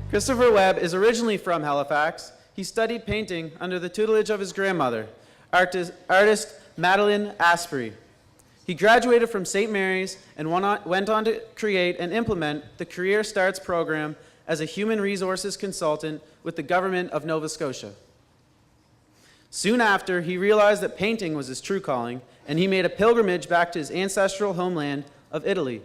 Christopher Webb is originally from Halifax. He studied painting under the tutelage of his grandmother, artist Madeline Asprey. He graduated from St. Mary's and went on to create and implement the Career Starts program as a human resources consultant with the government of Nova Scotia. Soon after, he realized that painting was his true calling, and he made a pilgrimage back to his ancestral homeland of Italy.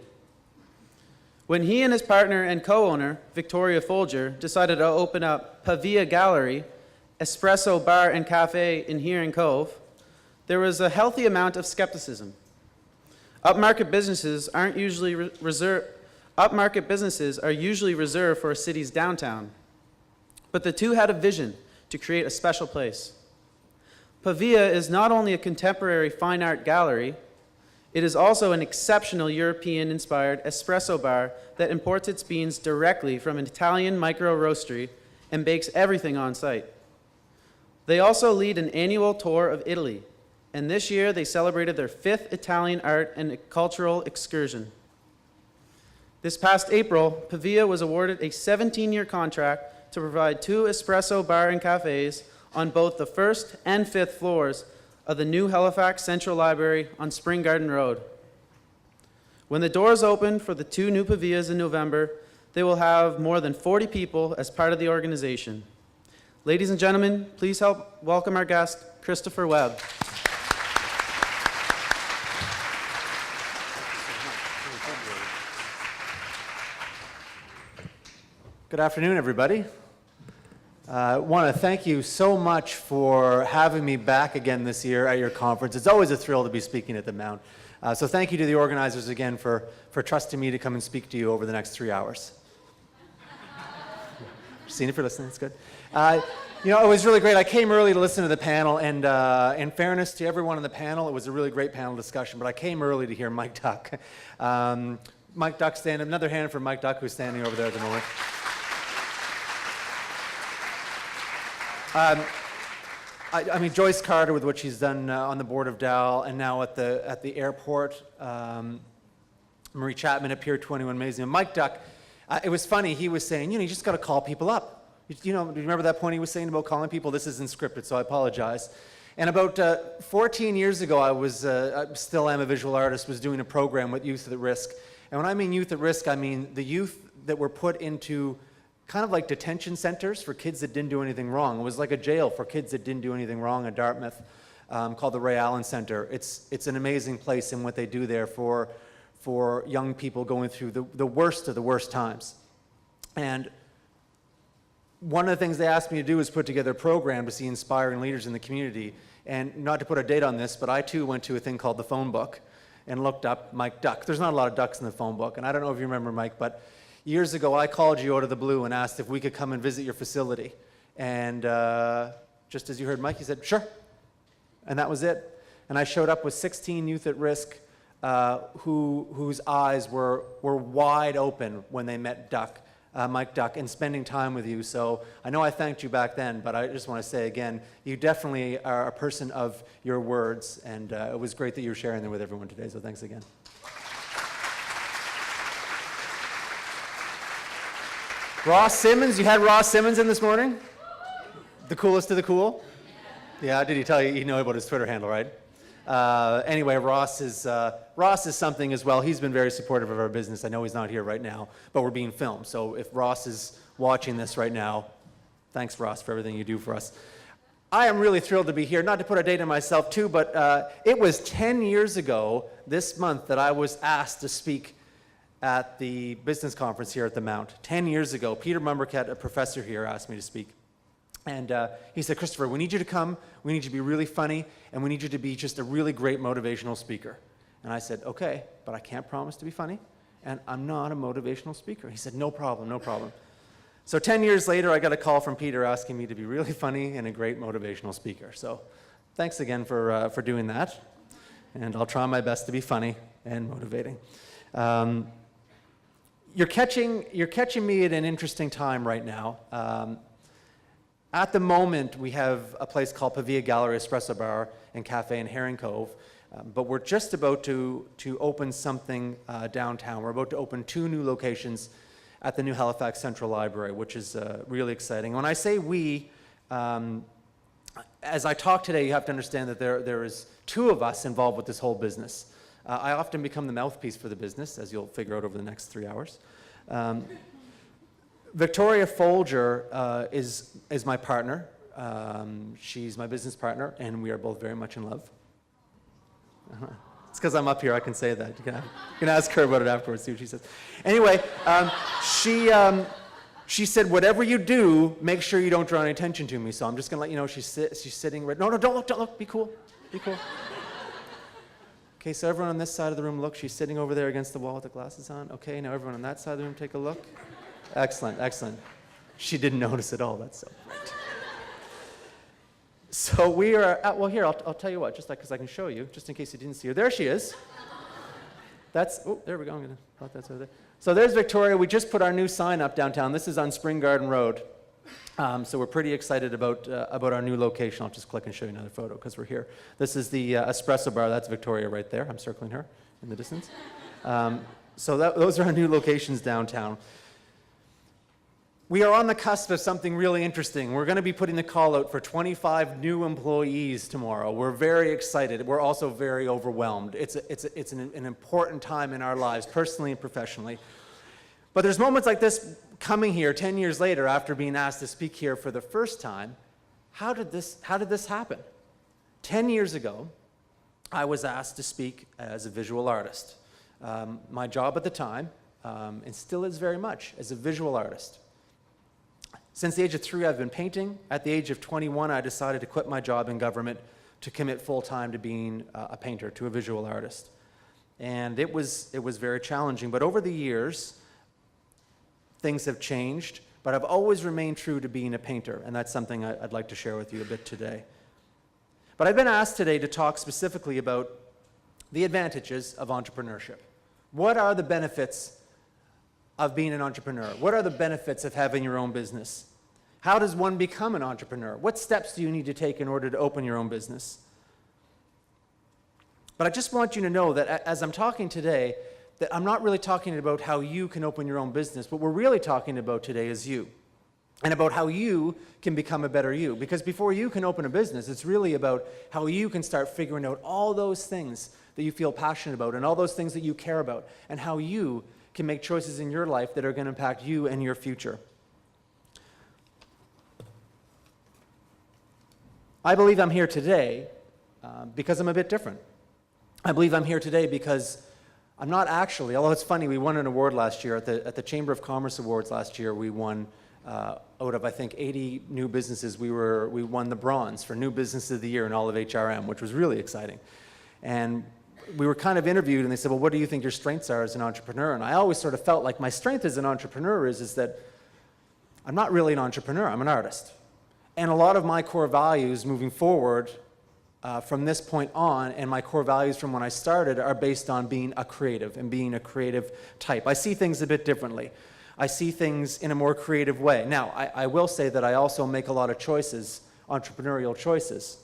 When he and his partner and co-owner, Victoria Foulger, decided to open up PAVIA Gallery-Espresso Bar and Cafe in Herring Cove, there was a healthy amount of skepticism. Upmarket businesses are usually reserved for a city's downtown. But the two had a vision to create a special place. PAVIA is not only a contemporary fine art gallery, it is also an exceptional European-inspired espresso bar that imports its beans directly from an Italian micro-roastery and bakes everything on site. They also lead an annual tour of Italy, and this year they celebrated their 5th Italian art and cultural excursion. This past April, PAVIA was awarded a 17-year contract to provide 2 espresso bar and cafes on both the 1st and 5th floors of the new Halifax Central Library on Spring Garden Road. When the doors open for the 2 new PAVIAs in November, they will have more than 40 people as part of the organization. Ladies and gentlemen, please help welcome our guest, Christopher Webb. Good afternoon, everybody. I want to thank you so much for having me back again this year at your conference. It's always a thrill to be speaking at the Mount. So thank you to the organizers again for trusting me to come and speak to you over the next 3 hours. Seen it for listening, it's good. You know, it was really great. I came early to listen to the panel, and in fairness to everyone on the panel, it was a really great panel discussion, but I came early to hear Mike Duck. Mike Duck standing, another hand for Mike Duck, who's standing over there at the moment. I mean, Joyce Carter, with what she's done on the board of Dow, and now at the airport. Marie Chapman at Pier 21, amazing. And Mike Duck, it was funny. He was saying, you know, you just got to call people up. You know, do you remember that point he was saying about calling people? This isn't scripted, so I apologize. And about 14 years ago, I still am a visual artist, was doing a program with Youth at Risk. And when I mean Youth at Risk, I mean the youth that were put into kind of like detention centers for kids that didn't do anything wrong. It was like a jail for kids that didn't do anything wrong in Dartmouth, called the Ray Allen Center. It's an amazing place in what they do there for young people going through the worst of the worst times. And one of the things they asked me to do was put together a program to see inspiring leaders in the community. And not to put a date on this, but I too went to a thing called the phone book and looked up Mike Duck. There's not a lot of ducks in the phone book, and I don't know if you remember, Mike, but years ago, I called you out of the blue and asked if we could come and visit your facility. And just as you heard Mike, he said, sure. And that was it. And I showed up with 16 youth at risk whose eyes were wide open when they met Mike Duck, and spending time with you. So I know I thanked you back then, but I just want to say again, you definitely are a person of your words, and it was great that you were sharing them with everyone today, so thanks again. Ross Simmons, you had Ross Simmons in this morning? The coolest of the cool? Yeah, did he tell you know about his Twitter handle, right? Anyway, Ross is something as well. He's been very supportive of our business. I know he's not here right now, but we're being filmed. So if Ross is watching this right now, thanks, Ross, for everything you do for us. I am really thrilled to be here, not to put a date on myself too, but it was 10 years ago this month that I was asked to speak at the business conference here at the Mount. 10 years ago, Peter Mumbercat, a professor here, asked me to speak. And he said, Christopher, we need you to come, we need you to be really funny, and we need you to be just a really great motivational speaker. And I said, okay, but I can't promise to be funny, and I'm not a motivational speaker. He said, no problem, no problem. So 10 years later, I got a call from Peter asking me to be really funny and a great motivational speaker. So thanks again for doing that, and I'll try my best to be funny and motivating. You're catching me at an interesting time right now. At the moment, we have a place called PAVIA Gallery-Espresso Bar and Cafe in Herring Cove, but we're just about to open something downtown. We're about to open 2 new locations at the new Halifax Central Library, which is really exciting. When I say we, as I talk today, you have to understand that there is two of us involved with this whole business. I often become the mouthpiece for the business, as you'll figure out over the next 3 hours. Victoria Foulger is my partner. She's my business partner, and we are both very much in love. It's because I'm up here, I can say that. You can ask her about it afterwards, see what she says. Anyway, she said, whatever you do, make sure you don't draw any attention to me. So I'm just going to let you know she's sitting right... No, don't look, be cool, be cool. Okay, so everyone on this side of the room, look, she's sitting over there against the wall with the glasses on. Okay, now everyone on that side of the room, take a look. Excellent, excellent. She didn't notice at all, that's so great. So we are, well here, I'll tell you what, just like, because I can show you, just in case you didn't see her. There she is. Oh, there we go, I'm going to put that over there. So there's Victoria. We just put our new sign up downtown. This is on Spring Garden Road. So we're pretty excited about our new location. I'll just click and show you another photo because we're here. This is the espresso bar. That's Victoria right there. I'm circling her in the distance. So those are our new locations downtown. We are on the cusp of something really interesting. We're going to be putting the call out for 25 new employees tomorrow. We're very excited. We're also very overwhelmed. It's an important time in our lives, personally and professionally. But there's moments like this coming here 10 years later after being asked to speak here for the first time. How did this happen? 10 years ago, I was asked to speak as a visual artist. My job at the time, and still is very much, as a visual artist. Since the age of 3, I've been painting. At the age of 21, I decided to quit my job in government to commit full-time to being a painter, to a visual artist. And it was very challenging. But over the years, things have changed, but I've always remained true to being a painter, and that's something I'd like to share with you a bit today. But I've been asked today to talk specifically about the advantages of entrepreneurship. What are the benefits of being an entrepreneur? What are the benefits of having your own business? How does one become an entrepreneur? What steps do you need to take in order to open your own business? But I just want you to know that as I'm talking today, that I'm not really talking about how you can open your own business. What we're really talking about today is you, and about how you can become a better you. Because before you can open a business, it's really about how you can start figuring out all those things that you feel passionate about and all those things that you care about, and how you can make choices in your life that are going to impact you and your future. I believe I'm here today because I'm a bit different. I believe I'm here today because I'm not actually, although it's funny, we won an award last year at the Chamber of Commerce Awards last year. We won out of, I think, 80 new businesses. We won the bronze for New Business of the Year in all of HRM, which was really exciting. And we were kind of interviewed, and they said, well, what do you think your strengths are as an entrepreneur? And I always sort of felt like my strength as an entrepreneur is that I'm not really an entrepreneur, I'm an artist. And a lot of my core values moving forward from this point on, and my core values from when I started, are based on being a creative and being a creative type. I see things a bit differently. I see things in a more creative way. Now, I will say that I also make a lot of choices, entrepreneurial choices.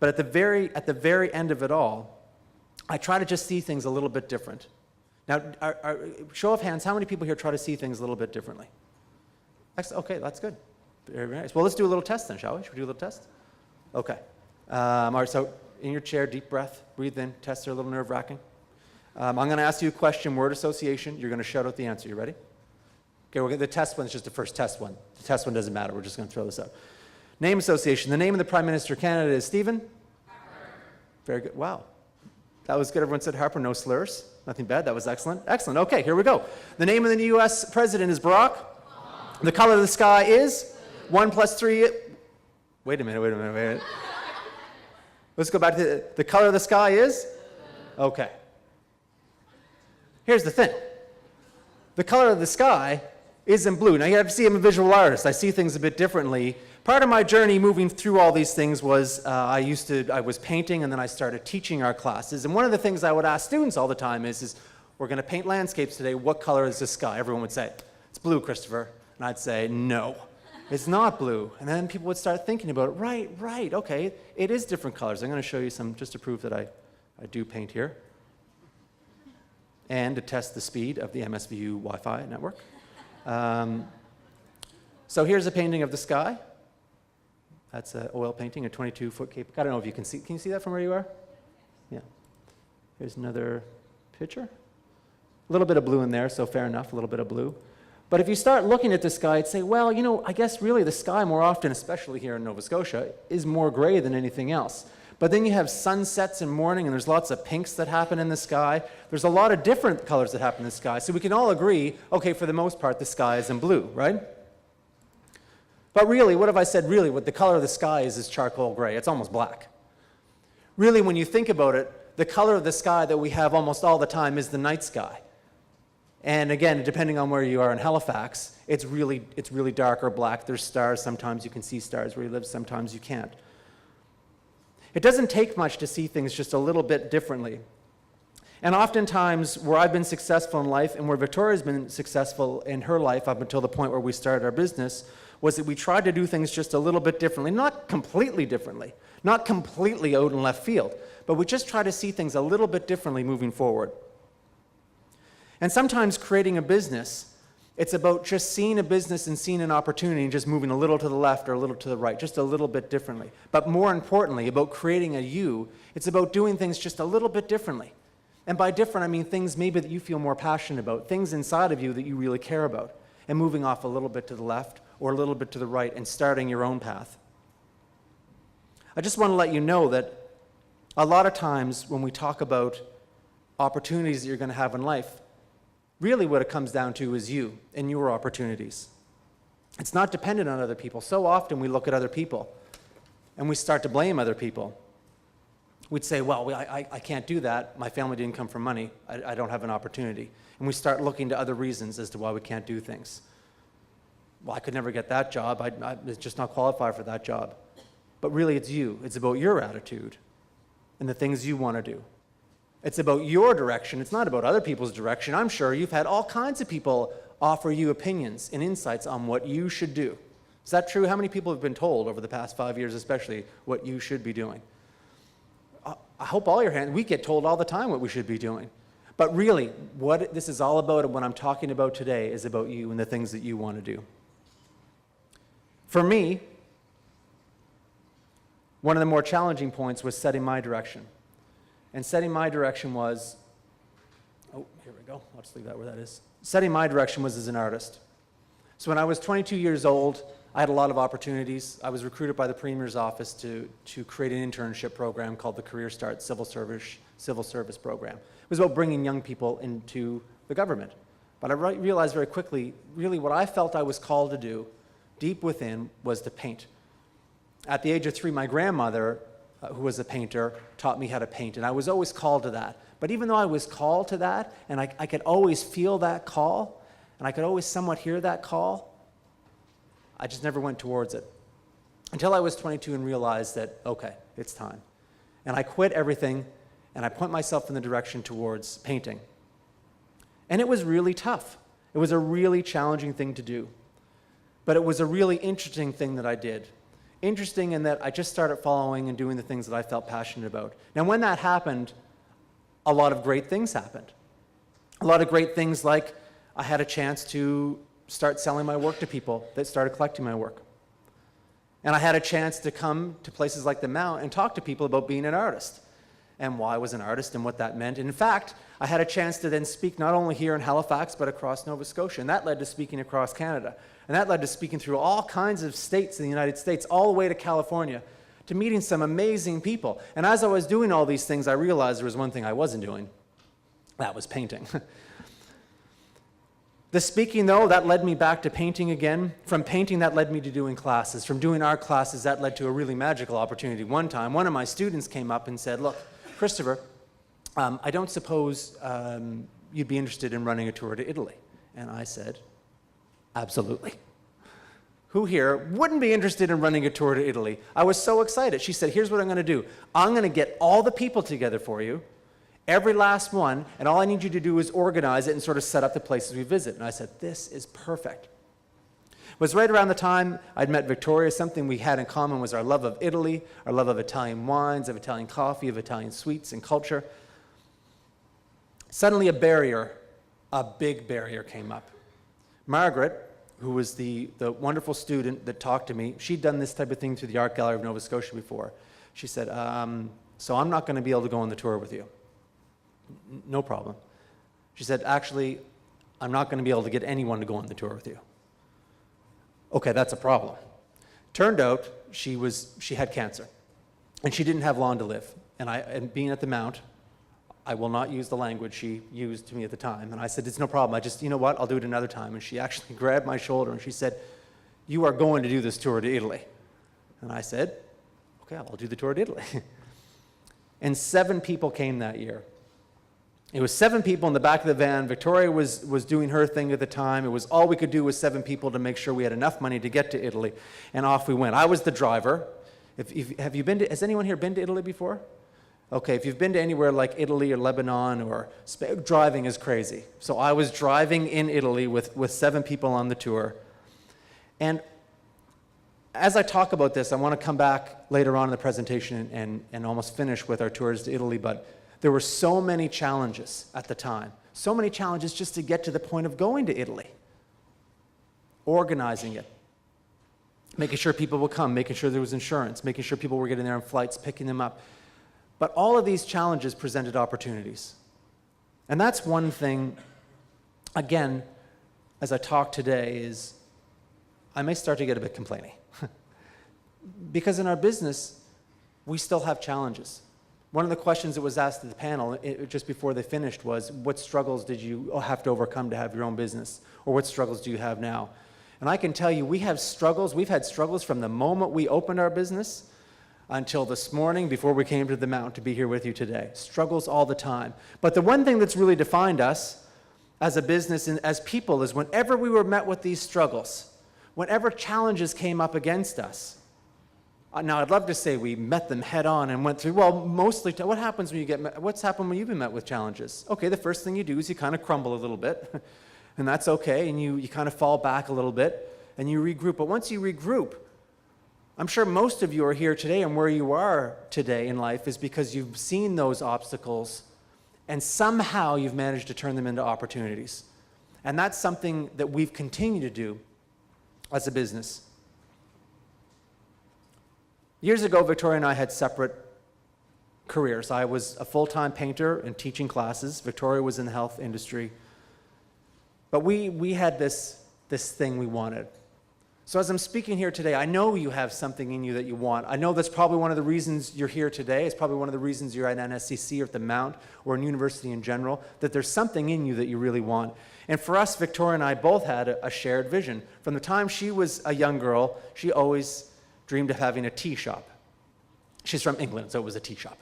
But at the very end of it all, I try to just see things a little bit different. Now, show of hands, how many people here try to see things a little bit differently? Okay, that's good. Very nice. Well, let's do a little test then, shall we? Should we do a little test? Okay. All right, so in your chair, deep breath, breathe in. Tests are a little nerve-wracking. I'm going to ask you a question, word association. You're going to shout out the answer. You ready? Okay, the test one's just the first test one. The test one doesn't matter. We're just going to throw this out. Name association. The name of the Prime Minister of Canada is Stephen? Harper. Very good. Wow. That was good. Everyone said Harper, no slurs. Nothing bad. That was excellent. Excellent. Okay, here we go. The name of the U.S. president is Barack. The color of the sky is 1 + 3. Wait a minute. Let's go back to the color of the sky is? Okay. Here's the thing. The color of the sky isn't blue. Now you have to see I'm a visual artist. I see things a bit differently. Part of my journey moving through all these things was I was painting, and then I started teaching our classes. And one of the things I would ask students all the time is we're going to paint landscapes today. What color is the sky? Everyone would say, it's blue, Christopher. And I'd say, no, it's not blue. And then people would start thinking about it. Right, okay, it is different colors. I'm going to show you some just to prove that I do paint here. And to test the speed of the MSVU Wi-Fi network. So here's a painting of the sky. That's an oil painting, a 22-foot Cape. I don't know if you can see. Can you see that from where you are? Yeah. Here's another picture. A little bit of blue in there, so fair enough, a little bit of blue. But if you start looking at the sky, you'd say, well, you know, I guess really the sky more often, especially here in Nova Scotia, is more gray than anything else. But then you have sunsets and morning, and there's lots of pinks that happen in the sky. There's a lot of different colors that happen in the sky. So we can all agree, okay, for the most part, the sky is in blue, right? But really, what have I said? Really, what the color of the sky is charcoal gray. It's almost black. Really, when you think about it, the color of the sky that we have almost all the time is the night sky. And again, depending on where you are in Halifax, it's really dark or black. There's stars. Sometimes you can see stars where you live. Sometimes you can't. It doesn't take much to see things just a little bit differently. And oftentimes, where I've been successful in life and where Victoria's been successful in her life up until the point where we started our business, was that we tried to do things just a little bit differently, not completely differently, not completely out in left field, but we just try to see things a little bit differently moving forward. And sometimes creating a business, it's about just seeing a business and seeing an opportunity and just moving a little to the left or a little to the right, just a little bit differently. But more importantly, about creating a you, it's about doing things just a little bit differently. And by different, I mean things maybe that you feel more passionate about, things inside of you that you really care about, and moving off a little bit to the left or a little bit to the right and starting your own path. I just want to let you know that a lot of times when we talk about opportunities that you're going to have in life, really what it comes down to is you and your opportunities. It's not dependent on other people. So often we look at other people and we start to blame other people. We'd say, well, I can't do that. My family didn't come from money. I don't have an opportunity. And we start looking to other reasons as to why we can't do things. Well, I could never get that job. I'm just not qualified for that job. But really, it's you. It's about your attitude and the things you want to do. It's about your direction. It's not about other people's direction. I'm sure you've had all kinds of people offer you opinions and insights on what you should do. Is that true? How many people have been told over the past 5 years, especially, what you should be doing? I hope all your hands, we get told all the time what we should be doing. But really, what this is all about and what I'm talking about today is about you and the things that you want to do. For me, one of the more challenging points was setting my direction. And setting my direction was, oh, here we go. I'll just leave that where that is. Setting my direction was as an artist. So when I was 22 years old, I had a lot of opportunities. I was recruited by the Premier's office to create an internship program called the Career Start Civil Service Program. It was about bringing young people into the government. But I realized very quickly, really what I felt I was called to do, deep within, was to paint. At the age of 3, my grandmother, who was a painter, taught me how to paint, and I was always called to that. But even though I was called to that, and I could always feel that call, and I could always somewhat hear that call, I just never went towards it. Until I was 22 and realized that, okay, it's time. And I quit everything, and I put myself in the direction towards painting. And it was really tough. It was a really challenging thing to do. But it was a really interesting thing that I did. Interesting in that I just started following and doing the things that I felt passionate about. Now, when that happened, a lot of great things happened. A lot of great things like I had a chance to start selling my work to people that started collecting my work. And I had a chance to come to places like the Mount and talk to people about being an artist and why I was an artist and what that meant. And in fact, I had a chance to then speak not only here in Halifax, but across Nova Scotia. And that led to speaking across Canada. And that led to speaking through all kinds of states in the United States, all the way to California, to meeting some amazing people. And as I was doing all these things, I realized there was one thing I wasn't doing. That was painting. The speaking, though, that led me back to painting again. From painting, that led me to doing classes. From doing art classes, that led to a really magical opportunity. One time, one of my students came up and said, look, Christopher, I don't suppose you'd be interested in running a tour to Italy. And I said, absolutely. Who here wouldn't be interested in running a tour to Italy? I was so excited. She said, here's what I'm going to do. I'm going to get all the people together for you, every last one, and all I need you to do is organize it and sort of set up the places we visit. And I said, this is perfect. It was right around the time I'd met Victoria. Something we had in common was our love of Italy, our love of Italian wines, of Italian coffee, of Italian sweets and culture. Suddenly a big barrier came up. Margaret, who was the wonderful student that talked to me, she'd done this type of thing through the Art Gallery of Nova Scotia before. She said, so I'm not going to be able to go on the tour with you. No problem. She said, actually, I'm not going to be able to get anyone to go on the tour with you. Okay, that's a problem. Turned out she had cancer, and she didn't have long to live. And being at the Mount, I will not use the language she used to me at the time. And I said, it's no problem. You know what, I'll do it another time. And she actually grabbed my shoulder and she said, you are going to do this tour to Italy. And I said, okay, I'll do the tour to Italy. And 7 people came that year. It was 7 people in the back of the van. Victoria was doing her thing at the time. It was all we could do was 7 people to make sure we had enough money to get to Italy. And off we went. I was the driver. Has anyone here been to Italy before? Okay, if you've been to anywhere like Italy or Lebanon or Spain, driving is crazy. So I was driving in Italy with 7 people on the tour. And as I talk about this, I want to come back later on in the presentation and almost finish with our tours to Italy, but there were so many challenges at the time. So many challenges just to get to the point of going to Italy. Organizing it. Making sure people would come, making sure there was insurance, making sure people were getting there on flights, picking them up. But all of these challenges presented opportunities. And that's one thing, again, as I talk today, is I may start to get a bit complaining. Because in our business, we still have challenges. One of the questions that was asked at the panel just before they finished was, what struggles did you have to overcome to have your own business? Or what struggles do you have now? And I can tell you, we have struggles. We've had struggles from the moment we opened our business until this morning before we came to the Mount to be here with you today. Struggles all the time. But the one thing that's really defined us as a business and as people is whenever we were met with these struggles, whenever challenges came up against us, now I'd love to say we met them head on and went through, well, mostly, what happens when you get, what's happened when you've been met with challenges? Okay, the first thing you do is you kind of crumble a little bit, and that's okay, and you kind of fall back a little bit, and you regroup. But once you regroup, I'm sure most of you are here today, and where you are today in life is because you've seen those obstacles, and somehow you've managed to turn them into opportunities. And that's something that we've continued to do as a business. Years ago, Victoria and I had separate careers. I was a full-time painter and teaching classes. Victoria was in the health industry. But we had this thing we wanted. So as I'm speaking here today, I know you have something in you that you want. I know that's probably one of the reasons you're here today. It's probably one of the reasons you're at NSCC or at the Mount or in university in general, that there's something in you that you really want. And for us, Victoria and I both had a shared vision. From the time she was a young girl, she always dreamed of having a tea shop. She's from England, so it was a tea shop.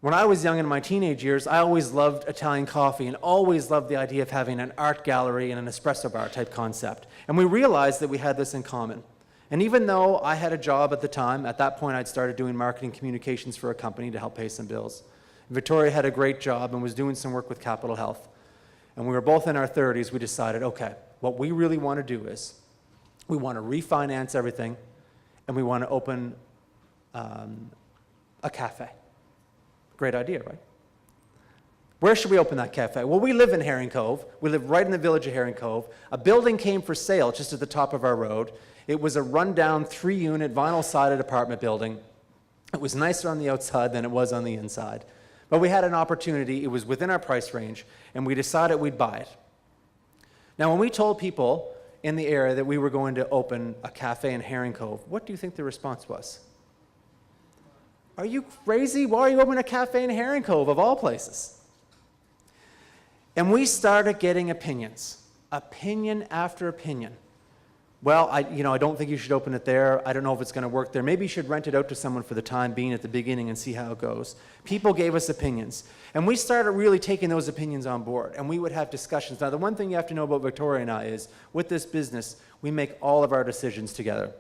When I was young in my teenage years, I always loved Italian coffee and always loved the idea of having an art gallery and an espresso bar type concept. And we realized that we had this in common. And even though I had a job at the time, at that point I'd started doing marketing communications for a company to help pay some bills. Victoria had a great job and was doing some work with Capital Health. And we were both in our 30s, we decided, okay, what we really want to do is we want to refinance everything and we want to open a cafe. Great idea, right? Where should we open that cafe? Well, we live in Herring Cove. We live right in the village of Herring Cove. A building came for sale just at the top of our road. It was a rundown 3-unit vinyl-sided apartment building. It was nicer on the outside than it was on the inside. But we had an opportunity. It was within our price range, and we decided we'd buy it. Now, when we told people in the area that we were going to open a cafe in Herring Cove, what do you think the response was? Are you crazy? Why are you opening a cafe in Herring Cove, of all places? And we started getting opinions, opinion after opinion. Well, I don't think you should open it there. I don't know if it's going to work there. Maybe you should rent it out to someone for the time being at the beginning and see how it goes. People gave us opinions. And we started really taking those opinions on board. And we would have discussions. Now, the one thing you have to know about Victoria and I is, with this business, we make all of our decisions together.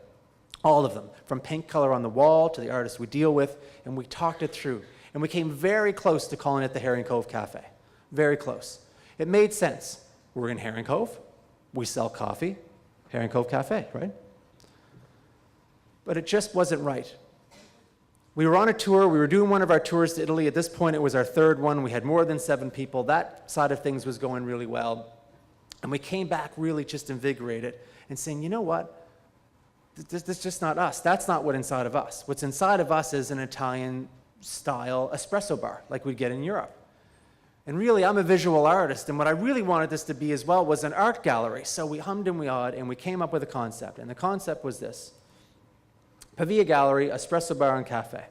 All of them. From paint color on the wall to the artists we deal with. And we talked it through. And we came very close to calling it the Herring Cove Cafe. Very close. It made sense. We're in Herring Cove. We sell coffee. Herring Cove Cafe, right? But it just wasn't right. We were on a tour. We were doing one of our tours to Italy. At this point, it was our third one. We had more than 7 people. That side of things was going really well. And we came back really just invigorated and saying, you know what? This is just not us. That's not what's inside of us. What's inside of us is an Italian-style espresso bar like we'd get in Europe. And really, I'm a visual artist, and what I really wanted this to be as well was an art gallery. So we hummed and we hawed, and we came up with a concept. And the concept was this: PAVIA Gallery-Espresso Bar and Cafe.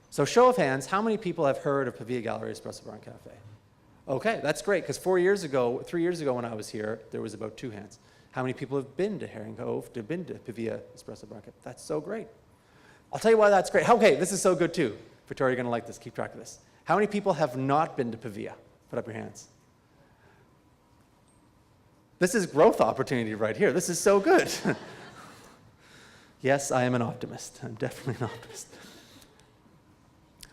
So show of hands, how many people have heard of PAVIA Gallery-Espresso Bar and Cafe? Okay, that's great, because 3 years ago when I was here, there was about 2 hands. How many people have been to Herring Cove, have been to PAVIA Espresso Bar Cafe? That's so great. I'll tell you why that's great. Okay, this is so good too. Victoria, you're going to like this. Keep track of this. How many people have not been to PAVIA? Put up your hands. This is growth opportunity right here. This is so good. Yes, I am an optimist. I'm definitely an optimist.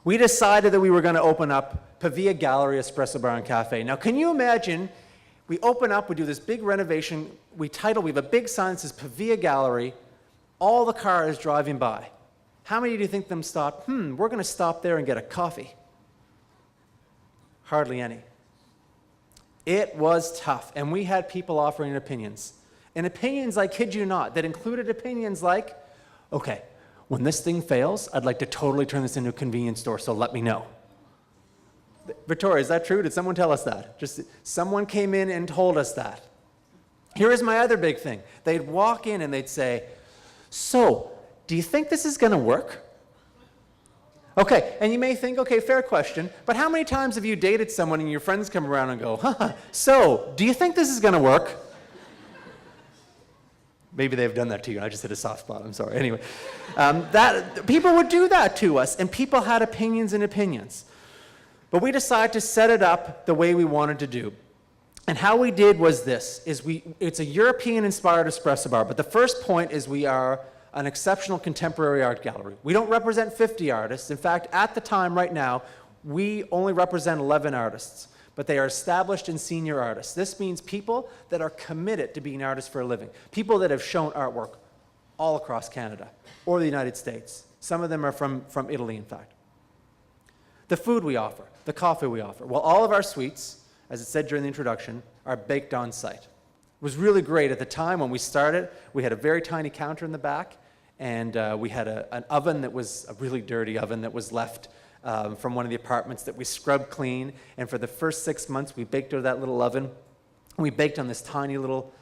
We decided that we were going to open up PAVIA Gallery-Espresso Bar and Cafe. Now, can you imagine? We open up, we do this big renovation, we have a big sign that says PAVIA Gallery, all the cars driving by. How many do you think them stop? We're going to stop there and get a coffee. Hardly any. It was tough, and we had people offering opinions. And opinions, I kid you not, that included opinions like, okay, when this thing fails, I'd like to totally turn this into a convenience store, so let me know. Victoria, is that true? Did someone tell us that? Just someone came in and told us that. Here is my other big thing. They'd walk in and they'd say, so, do you think this is going to work? Okay, and you may think, okay, fair question, but how many times have you dated someone and your friends come around and go, haha, so, do you think this is going to work? Maybe they've done that to you, and I just hit a soft spot, I'm sorry. Anyway, people would do that to us, and people had opinions and opinions. But we decided to set it up the way we wanted to do. And how we did was this, it's a European-inspired espresso bar, but the first point is we are an exceptional contemporary art gallery. We don't represent 50 artists. In fact, at the time, right now, we only represent 11 artists, but they are established and senior artists. This means people that are committed to being artists for a living, people that have shown artwork all across Canada or the United States. Some of them are from Italy, in fact. The food we offer, the coffee we offer. Well, all of our sweets, as it said during the introduction, are baked on site. It was really great. At the time when we started, we had a very tiny counter in the back, and we had an oven that was a really dirty oven that was left from one of the apartments that we scrubbed clean. And for the first 6 months, we baked out of that little oven. We baked on this tiny little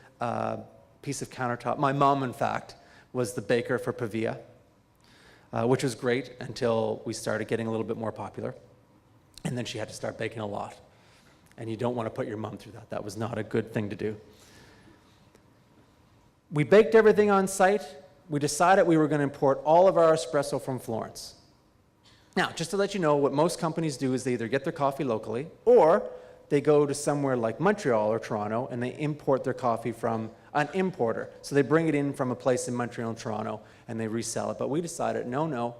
piece of countertop. My mom, in fact, was the baker for PAVIA, which was great until we started getting a little bit more popular. And then she had to start baking a lot. And you don't want to put your mom through that. That was not a good thing to do. We baked everything on site. We decided we were going to import all of our espresso from Florence. Now, just to let you know, what most companies do is they either get their coffee locally, or they go to somewhere like Montreal or Toronto, and they import their coffee from an importer. So they bring it in from a place in Montreal and Toronto, and they resell it. But we decided, no,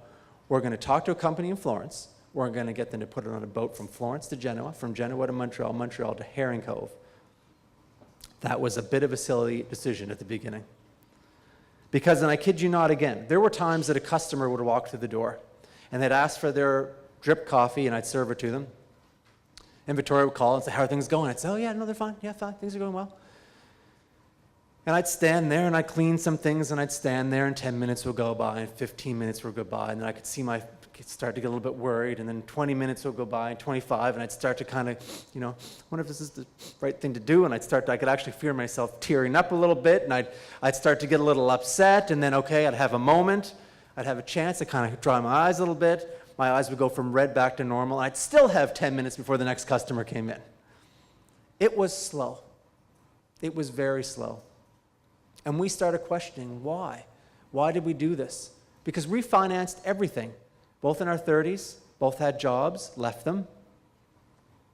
we're going to talk to a company in Florence. We're going to get them to put it on a boat from Florence to Genoa, from Genoa to Montreal, Montreal to Herring Cove. That was a bit of a silly decision at the beginning. Because, and I kid you not again, there were times that a customer would walk through the door, and they'd ask for their drip coffee, and I'd serve it to them. And Victoria would call and say, how are things going? I'd say, oh yeah, no, they're fine. Yeah, fine. Things are going well. And I'd stand there, and I'd clean some things, and I'd stand there, and 10 minutes would go by, and 15 minutes would go by, and then I could see start to get a little bit worried, and then 20 minutes would go by, and 25, and I'd start to kind of, wonder if this is the right thing to do, and I could actually feel myself tearing up a little bit, and I'd start to get a little upset, and then, okay, I'd have a moment, I'd have a chance to kind of dry my eyes a little bit, my eyes would go from red back to normal, and I'd still have 10 minutes before the next customer came in. It was slow. It was very slow. And we started questioning why. Why did we do this? Because we financed everything. Both in our 30s, both had jobs, left them,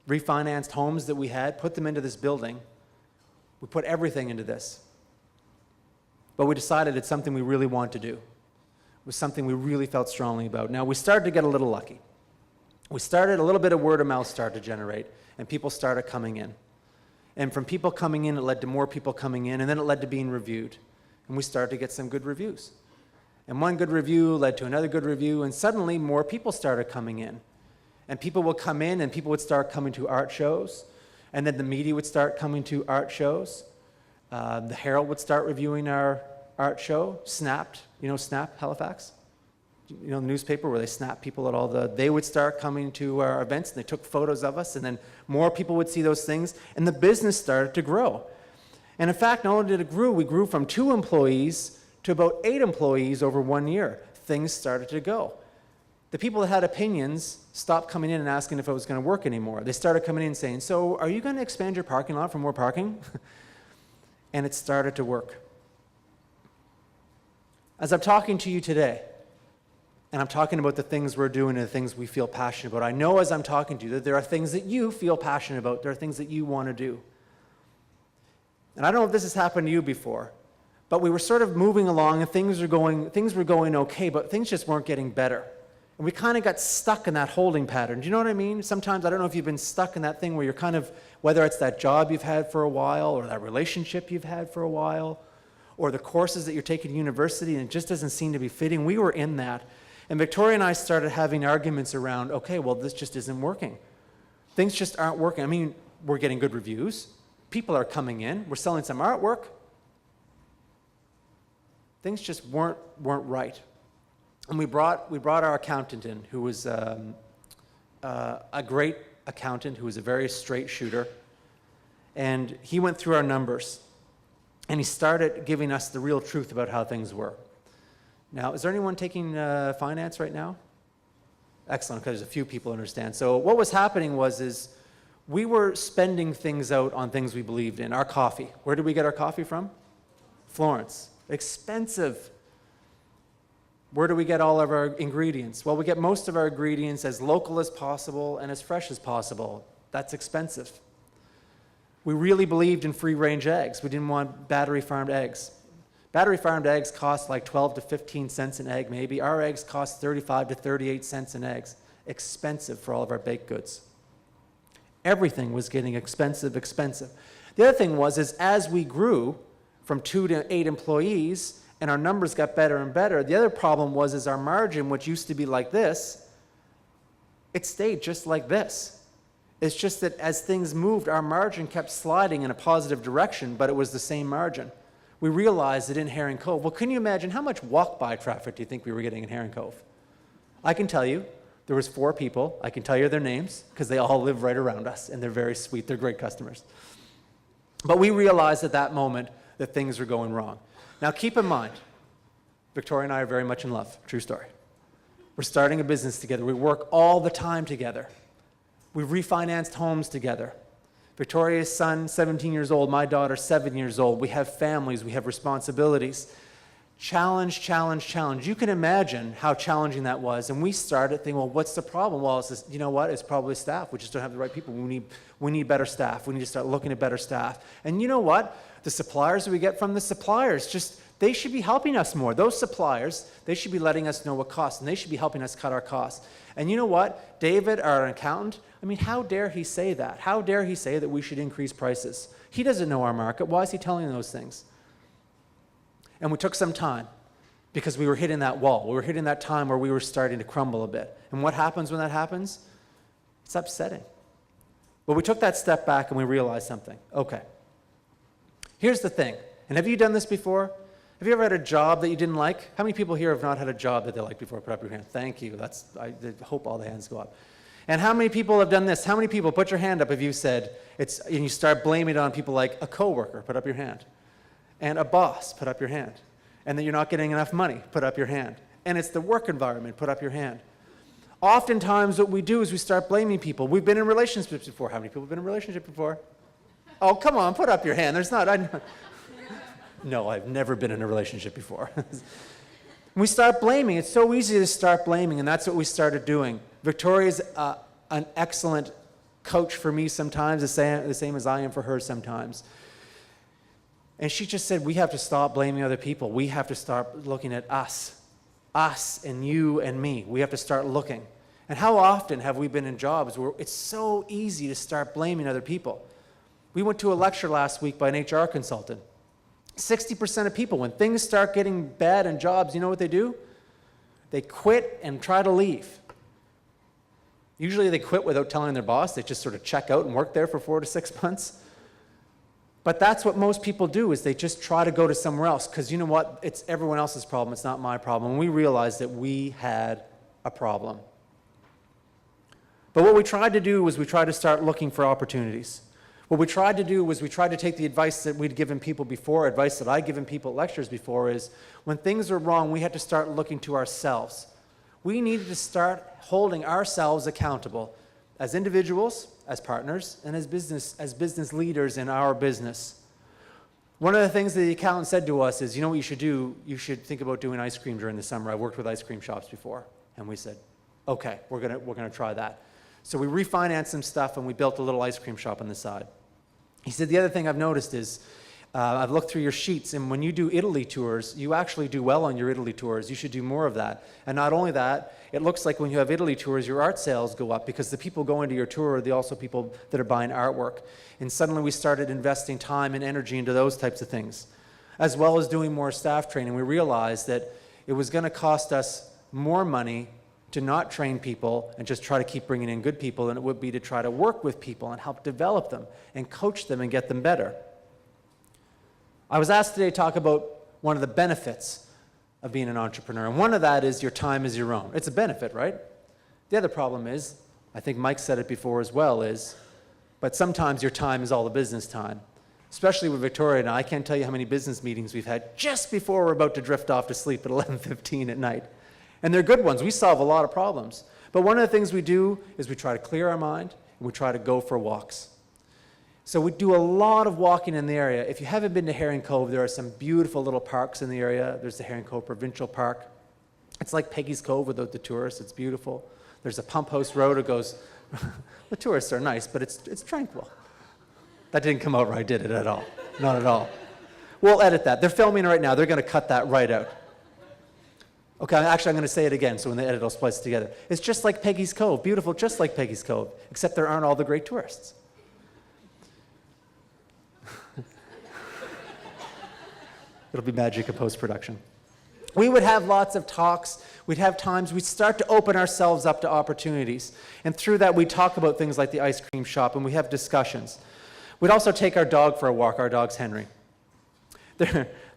refinanced homes that we had, put them into this building. We put everything into this. But we decided it's something we really want to do. It was something we really felt strongly about. Now, we started to get a little lucky. We started, a little bit of word of mouth started to generate, and people started coming in. And from people coming in, it led to more people coming in, and then it led to being reviewed. And we started to get some good reviews. And one good review led to another good review, and suddenly more people started coming in. And people would come in, and people would start coming to art shows, And then the media would start coming to art shows. The Herald would start reviewing our art show. Snapped, you know Snap, Halifax? You know, the newspaper where they snap people at all they would start coming to our events, and they took photos of us, and then more people would see those things, and the business started to grow. And in fact, not only did it grow, we grew from 2 employees to about 8 employees over 1 year. Things started to go. The people that had opinions stopped coming in and asking if it was going to work anymore. They started coming in and saying, so are you going to expand your parking lot for more parking? And it started to work. As I'm talking to you today, and I'm talking about the things we're doing and the things we feel passionate about, I know as I'm talking to you that there are things that you feel passionate about. There are things that you want to do. And I don't know if this has happened to you before, but we were sort of moving along and things were going okay, but things just weren't getting better. And we kind of got stuck in that holding pattern. Do you know what I mean? Sometimes, I don't know if you've been stuck in that thing where you're kind of, whether it's that job you've had for a while, or that relationship you've had for a while, or the courses that you're taking at university, and it just doesn't seem to be fitting. We were in that. And Victoria and I started having arguments around, okay, well, this just isn't working. Things just aren't working. I mean, we're getting good reviews. People are coming in. We're selling some artwork. Things just weren't right. And we brought our accountant in, who was a great accountant, who was a very straight shooter. And he went through our numbers. And he started giving us the real truth about how things were. Now, is there anyone taking finance right now? Excellent, because there's a few people who understand. So what was happening is we were spending things out on things we believed in. Our coffee. Where did we get our coffee from? Florence. Expensive. Where do we get all of our ingredients? Well, we get most of our ingredients as local as possible and as fresh as possible. That's expensive. We really believed in free-range eggs. We didn't want battery-farmed eggs. Battery-farmed eggs cost like 12 to 15 cents an egg, maybe. Our eggs cost 35 to 38 cents an egg. Expensive for all of our baked goods. Everything was getting expensive. The other thing is as we grew from 2 to 8 employees, and our numbers got better and better, the other problem is our margin, which used to be like this, it stayed just like this. It's just that as things moved, our margin kept sliding in a positive direction, but it was the same margin. We realized that in Herring Cove, well, can you imagine how much walk-by traffic do you think we were getting in Herring Cove? I can tell you, there was 4 people. I can tell you their names, because they all live right around us, and they're very sweet. They're great customers. But we realized at that moment that things were going wrong. Now, keep in mind, Victoria and I are very much in love. True story. We're starting a business together. We work all the time together. We refinanced homes together. Victoria's son, 17 years old. My daughter, 7 years old. We have families. We have responsibilities. Challenge. You can imagine how challenging that was. And we started thinking, well, what's the problem? Well, it's just, you know what? It's probably staff. We just don't have the right people. We need better staff. We need to start looking at better staff. And you know what? The suppliers that we get from the suppliers, they should be helping us more. Those suppliers, they should be letting us know what costs, and they should be helping us cut our costs. And you know what? David, our accountant, I mean, how dare he say that? How dare he say that we should increase prices? He doesn't know our market. Why is he telling those things? And we took some time because we were hitting that wall. We were hitting that time where we were starting to crumble a bit. And what happens when that happens? It's upsetting. But we took that step back and we realized something. Okay. Here's the thing. And have you done this before? Have you ever had a job that you didn't like? How many people here have not had a job that they liked before? Put up your hand. Thank you. I hope all the hands go up. And how many people have done this? How many people, put your hand up if you said, and you start blaming it on people like a coworker, put up your hand. And a boss, put up your hand. And that you're not getting enough money, put up your hand. And it's the work environment, put up your hand. Oftentimes what we do is we start blaming people. We've been in relationships before. How many people have been in a relationship before? Oh, come on, put up your hand. No, I've never been in a relationship before. We start blaming. It's so easy to start blaming, and that's what we started doing. Victoria's an excellent coach for me sometimes, the same as I am for her sometimes. And she just said, we have to stop blaming other people. We have to start looking at us and you and me. We have to start looking. And how often have we been in jobs where it's so easy to start blaming other people? We went to a lecture last week by an HR consultant. 60% of people, when things start getting bad in jobs, you know what they do? They quit and try to leave. Usually they quit without telling their boss. They just sort of check out and work there for 4 to 6 months. But that's what most people do, is they just try to go to somewhere else, because you know what? It's everyone else's problem. It's not my problem. And we realized that we had a problem. But what we tried to do was we tried to start looking for opportunities. What we tried to do was we tried to take the advice that we'd given people before, advice that I'd given people at lectures before, is when things were wrong, we had to start looking to ourselves. We needed to start holding ourselves accountable as individuals, as partners, and as business leaders in our business. One of the things that the accountant said to us is, you know what you should do? You should think about doing ice cream during the summer. I worked with ice cream shops before. And we said, okay, we're gonna try that. So we refinanced some stuff and we built a little ice cream shop on the side. He said, the other thing I've noticed is, I've looked through your sheets, and when you do Italy tours, you actually do well on your Italy tours. You should do more of that. And not only that, it looks like when you have Italy tours, your art sales go up, because the people going to your tour are also people that are buying artwork. And suddenly we started investing time and energy into those types of things, as well as doing more staff training. We realized that it was going to cost us more money to not train people and just try to keep bringing in good people than it would be to try to work with people and help develop them and coach them and get them better. I was asked today to talk about one of the benefits of being an entrepreneur, and one of that is your time is your own. It's a benefit, right? The other problem is, I think Mike said it before as well, but sometimes your time is all the business time. Especially with Victoria and I can't tell you how many business meetings we've had just before we're about to drift off to sleep at 11:15 at night. And they're good ones. We solve a lot of problems. But one of the things we do is we try to clear our mind, and we try to go for walks. So we do a lot of walking in the area. If you haven't been to Herring Cove, there are some beautiful little parks in the area. There's the Herring Cove Provincial Park. It's like Peggy's Cove without the tourists. It's beautiful. There's a pump house road. It goes, the tourists are nice, but it's tranquil. That didn't come out right, did it, at all? Not at all. We'll edit that. They're filming right now. They're going to cut that right out. Okay, actually, I'm going to say it again, so when they edit, it'll splice it together. It's just like Peggy's Cove, beautiful, just like Peggy's Cove, except there aren't all the great tourists. It'll be magic of post-production. We would have lots of talks. We'd have times. We'd start to open ourselves up to opportunities. And through that, we'd talk about things like the ice cream shop, and we have discussions. We'd also take our dog for a walk. Our dog's Henry.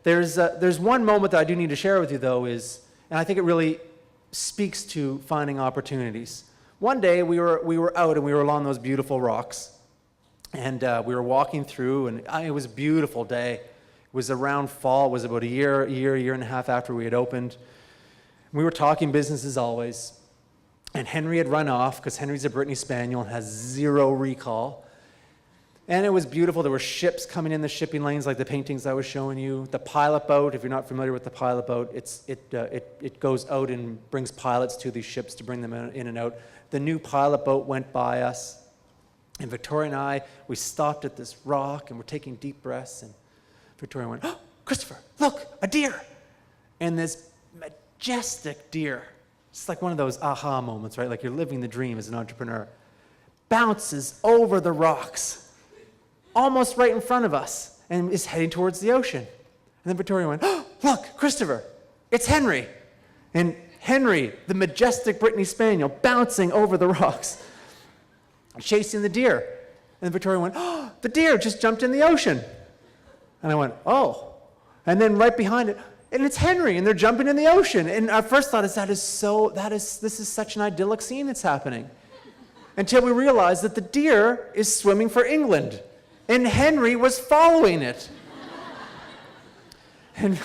There's one moment that I do need to share with you, though, and I think it really speaks to finding opportunities. One day, we were out, and we were along those beautiful rocks. And we were walking through, and it was a beautiful day. It was around fall. It was about a year and a half after we had opened. We were talking business as always. And Henry had run off, because Henry's a Brittany Spaniel and has zero recall. And it was beautiful. There were ships coming in the shipping lanes, like the paintings I was showing you. The pilot boat, if you're not familiar with the pilot boat, it goes out and brings pilots to these ships to bring them in and out. The new pilot boat went by us. And Victoria and I, we stopped at this rock, and we're taking deep breaths. And Victoria went, "Oh, Christopher, look, a deer." And this majestic deer, it's like one of those aha moments, right? Like you're living the dream as an entrepreneur, bounces over the rocks, almost right in front of us, and is heading towards the ocean. And then Victoria went, "Oh, look, Christopher, it's Henry." And Henry, the majestic Brittany Spaniel, bouncing over the rocks, chasing the deer. And then Victoria went, "Oh, the deer just jumped in the ocean." And I went, "Oh." And then right behind it, and it's Henry, and they're jumping in the ocean. And our first thought is, this is such an idyllic scene that's happening. Until we realized that the deer is swimming for England, and Henry was following it. And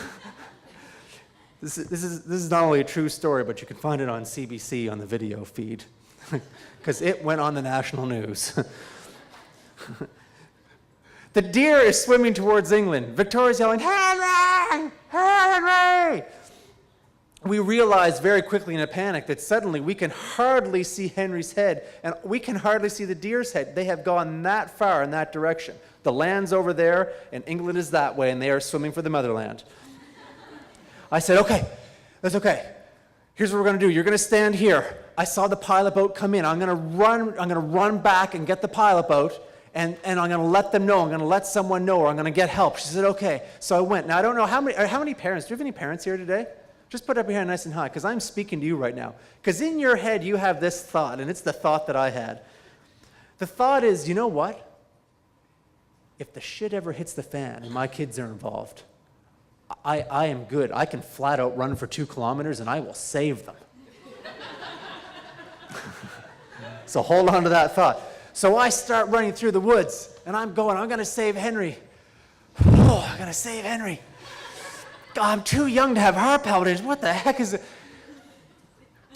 this is not only a true story, but you can find it on CBC on the video feed, because it went on the national news. The deer is swimming towards England. Victoria's yelling, "Henry! Henry!" We realized very quickly in a panic that suddenly we can hardly see Henry's head, and we can hardly see the deer's head. They have gone that far in that direction. The land's over there, and England is that way, and they are swimming for the motherland. I said, "Okay, that's okay. Here's what we're going to do. You're going to stand here. I saw the pilot boat come in. I'm going to run back and get the pilot boat. And I'm going to let them know. I'm going to let someone know, or I'm going to get help." She said, "Okay." So I went. Now, I don't know how many parents. Do you have any parents here today? Just put it up your hand nice and high, because I'm speaking to you right now. Because in your head, you have this thought, and it's the thought that I had. The thought is, you know what? If the shit ever hits the fan and my kids are involved, I am good. I can flat out run for 2 kilometers and I will save them. So hold on to that thought. So I start running through the woods and I'm going to save Henry. Oh, I'm going to save Henry. God, I'm too young to have heart palpitations. What the heck is it?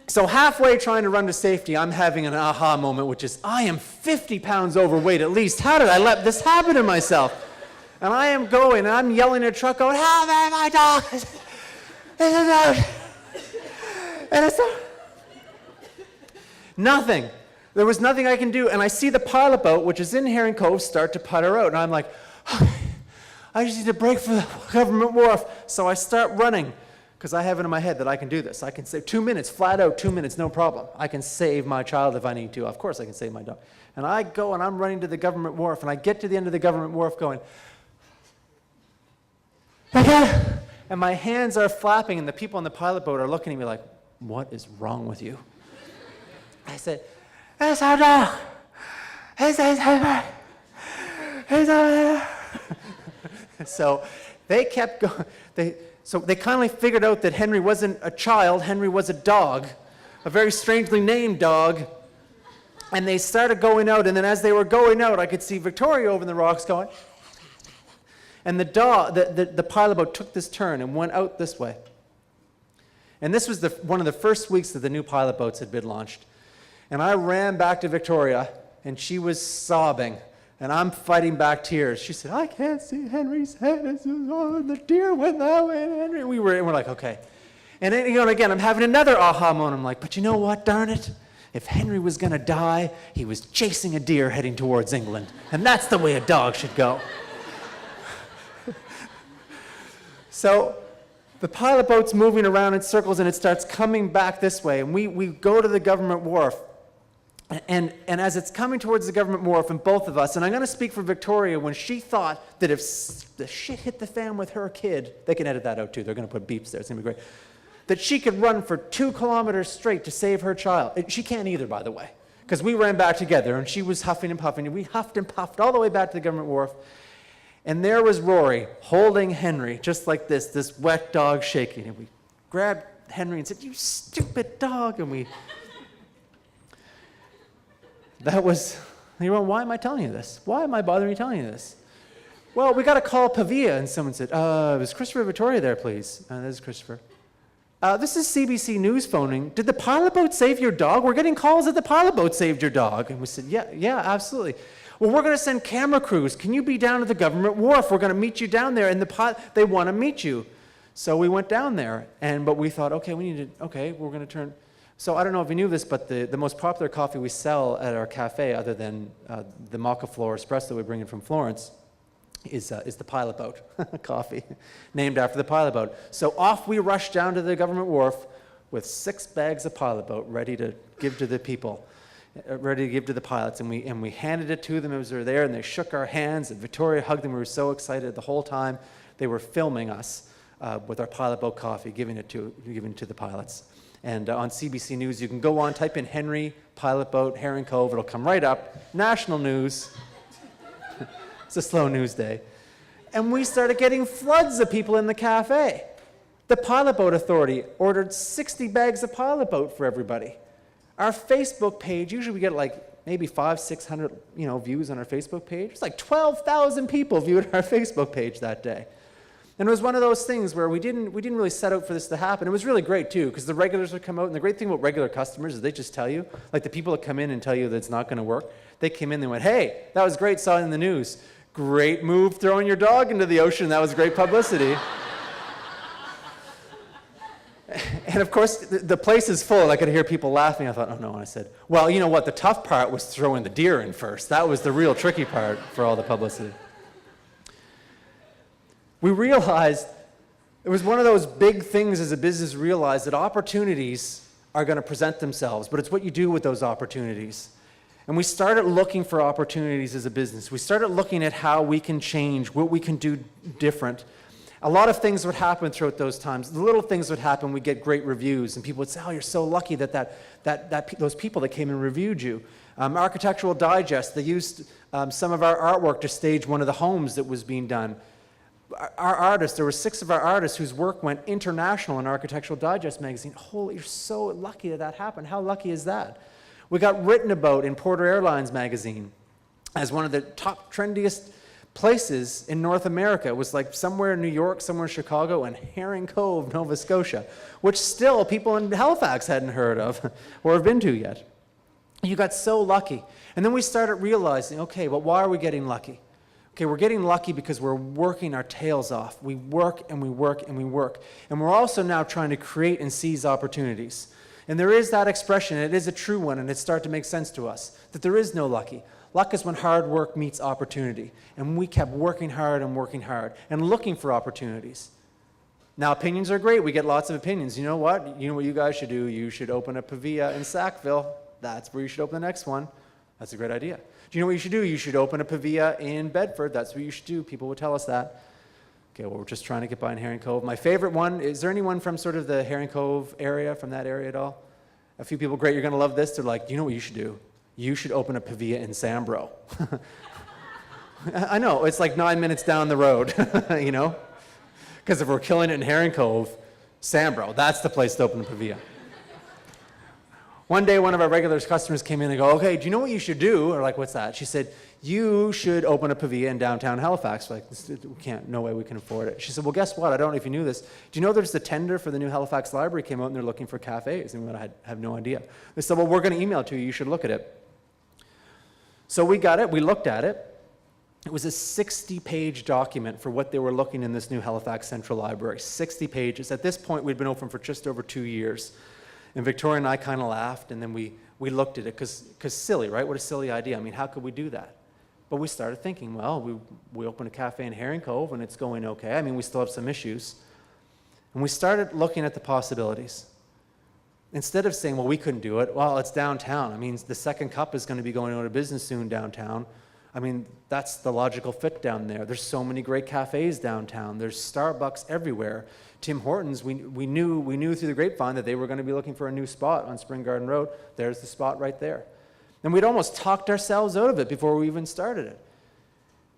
So halfway trying to run to safety, I'm having an aha moment, which is, I am 50 pounds overweight at least. How did I let this happen to myself? And I am going, and I'm yelling at a truck, going, help me, my dog is out. And it's nothing. There was nothing I can do. And I see the pilot boat, which is in Herring Cove, start to putter out. And I'm like, okay, I just need to break for the government wharf. So I start running. Because I have it in my head that I can do this. I can save 2 minutes, flat out 2 minutes, no problem. I can save my child if I need to. Of course I can save my dog. And I go and I'm running to the government wharf, and I get to the end of the government wharf going, and my hands are flapping, and the people on the pilot boat are looking at me like, what is wrong with you? I said, it's our dog. It's over there. So they kept going. So they kindly figured out that Henry wasn't a child, Henry was a dog, a very strangely named dog. And they started going out, and then as they were going out, I could see Victoria over in the rocks going, and the pilot boat took this turn and went out this way. And this was one of the first weeks that the new pilot boats had been launched. And I ran back to Victoria, and she was sobbing. And I'm fighting back tears. She said, I can't see Henry's head. The deer went that way, Henry. And we're like, okay. And then, again, I'm having another aha moment. I'm like, but you know what, darn it? If Henry was going to die, he was chasing a deer heading towards England. And that's the way a dog should go. So the pilot boat's moving around in circles, and it starts coming back this way. And we go to the government wharf. And as it's coming towards the government wharf, and both of us, and I'm going to speak for Victoria, when she thought that if the shit hit the fan with her kid, they can edit that out too, they're going to put beeps there, it's going to be great, that she could run for 2 kilometers straight to save her child. She can't either, by the way, because we ran back together, and she was huffing and puffing, and we huffed and puffed all the way back to the government wharf, and there was Rory holding Henry, just like this wet dog shaking, and we grabbed Henry and said, you stupid dog, and that was, why am I telling you this? Why am I bothering you telling you this? Well, we got a call PAVIA, and someone said, is Christopher Victoria there, please? This is Christopher. This is CBC News phoning. Did the pilot boat save your dog? We're getting calls that the pilot boat saved your dog. And we said, yeah, absolutely. Well, we're going to send camera crews. Can you be down at the government wharf? We're going to meet you down there, and they want to meet you. So we went down there, but we thought, okay, we're going to turn. So I don't know if you knew this, but the most popular coffee we sell at our cafe, other than the Mocha Floor Espresso we bring in from Florence, is the pilot boat coffee, named after the pilot boat. So off we rushed down to the government wharf with 6 bags of pilot boat ready to give to the people, ready to give to the pilots, and we handed it to them as they were there, and they shook our hands, and Victoria hugged them. We were so excited the whole time. They were filming us with our pilot boat coffee, giving it to the pilots. And on CBC News, you can go on, type in Henry, pilot boat, Herring Cove, it'll come right up. National news. It's a slow news day. And we started getting floods of people in the cafe. The Pilot Boat Authority ordered 60 bags of pilot boat for everybody. Our Facebook page, usually we get like maybe 500-600 views on our Facebook page. It's like 12,000 people viewed our Facebook page that day. And it was one of those things where we didn't really set out for this to happen. It was really great too, because the regulars would come out, and the great thing about regular customers is they just tell you, like the people that come in and tell you that it's not going to work, they came in, they went, hey, that was great, saw it in the news. Great move throwing your dog into the ocean, that was great publicity. And of course, the place is full. I could hear people laughing. I thought, oh no, and I said, well, you know what, the tough part was throwing the deer in first. That was the real tricky part for all the publicity. We realized, it was one of those big things as a business, realized that opportunities are going to present themselves, but it's what you do with those opportunities. And we started looking for opportunities as a business. We started looking at how we can change, what we can do different. A lot of things would happen throughout those times. The little things would happen, we'd get great reviews, and people would say, oh, you're so lucky that those people that came and reviewed you. Architectural Digest, they used some of our artwork to stage one of the homes that was being done. Our artists, there were 6 of our artists whose work went international in Architectural Digest magazine. Holy, you're so lucky that happened. How lucky is that? We got written about in Porter Airlines magazine as one of the top trendiest places in North America. It was like somewhere in New York, somewhere in Chicago, and Herring Cove, Nova Scotia, which still people in Halifax hadn't heard of or have been to yet. You got so lucky. And then we started realizing, okay, well, why are we getting lucky? Okay, we're getting lucky because we're working our tails off. We work and we work and we work. And we're also now trying to create and seize opportunities. And there is that expression, and it is a true one, and it started to make sense to us, that there is no lucky. Luck is when hard work meets opportunity. And we kept working hard and looking for opportunities. Now, opinions are great. We get lots of opinions. You know what? You know what you guys should do? You should open a PAVIA in Sackville. That's where you should open the next one. That's a great idea. Do you know what you should do? You should open a PAVIA in Bedford. That's what you should do. People would tell us that. Okay, well, we're just trying to get by in Herring Cove. My favorite one, is there anyone from sort of the Herring Cove area, from that area at all? A few people, great, you're going to love this. They're like, you know what you should do? You should open a PAVIA in Sambro. I know, it's like 9 minutes down the road, you know? Because if we're killing it in Herring Cove, Sambro, that's the place to open a PAVIA. One day, one of our regular customers came in and go, okay, do you know what you should do? Or like, what's that? She said, you should open a PAVIA in downtown Halifax. We're like, we can't, no way we can afford it. She said, well, guess what? I don't know if you knew this. Do you know there's the tender for the new Halifax Library came out and they're looking for cafes? And I had no idea. They said, well, we're going to email it to you. You should look at it. So we got it. We looked at it. It was a 60-page document for what they were looking in this new Halifax Central Library. 60 pages. At this point, we'd been open for just over 2 years. And Victoria and I kind of laughed, and then we looked at it, because silly, right? What a silly idea. I mean, how could we do that? But we started thinking, well, we opened a cafe in Herring Cove, and it's going okay. I mean, we still have some issues. And we started looking at the possibilities. Instead of saying, well, we couldn't do it, well, it's downtown. I mean, the Second Cup is going to be going out of business soon downtown. I mean, that's the logical fit down there. There's so many great cafes downtown. There's Starbucks everywhere. Tim Hortons, we knew through the grapevine that they were going to be looking for a new spot on Spring Garden Road. There's the spot right there. And we'd almost talked ourselves out of it before we even started it.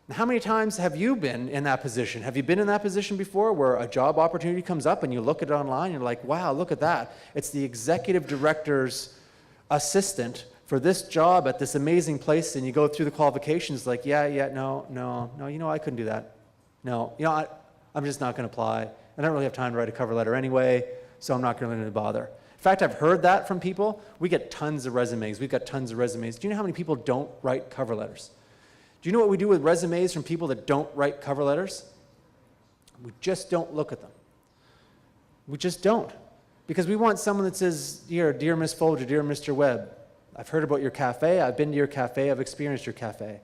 And how many times have you been in that position? Have you been in that position before where a job opportunity comes up and you look at it online and you're like, wow, look at that. It's the executive director's assistant for this job at this amazing place, and you go through the qualifications like, no, you know, I couldn't do that. No, you know, I'm just not going to apply. I don't really have time to write a cover letter anyway, so I'm not going to bother. In fact, I've heard that from people. We get tons of resumes. We've got tons of resumes. Do you know how many people don't write cover letters? Do you know what we do with resumes from people that don't write cover letters? We just don't look at them. We just don't. Because we want someone that says, dear Miss Foulger, dear Mr. Webb, I've heard about your cafe, I've been to your cafe, I've experienced your cafe.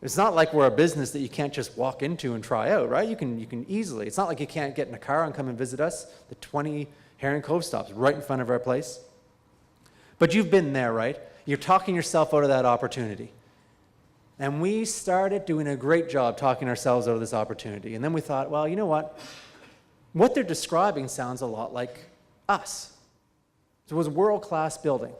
It's not like we're a business that you can't just walk into and try out, right? You can easily. It's not like you can't get in a car and come and visit us. The 20 Herring Cove stops right in front of our place. But you've been there, right? You're talking yourself out of that opportunity. And we started doing a great job talking ourselves out of this opportunity. And then we thought, well, you know what? What they're describing sounds a lot like us. So it was a world-class building.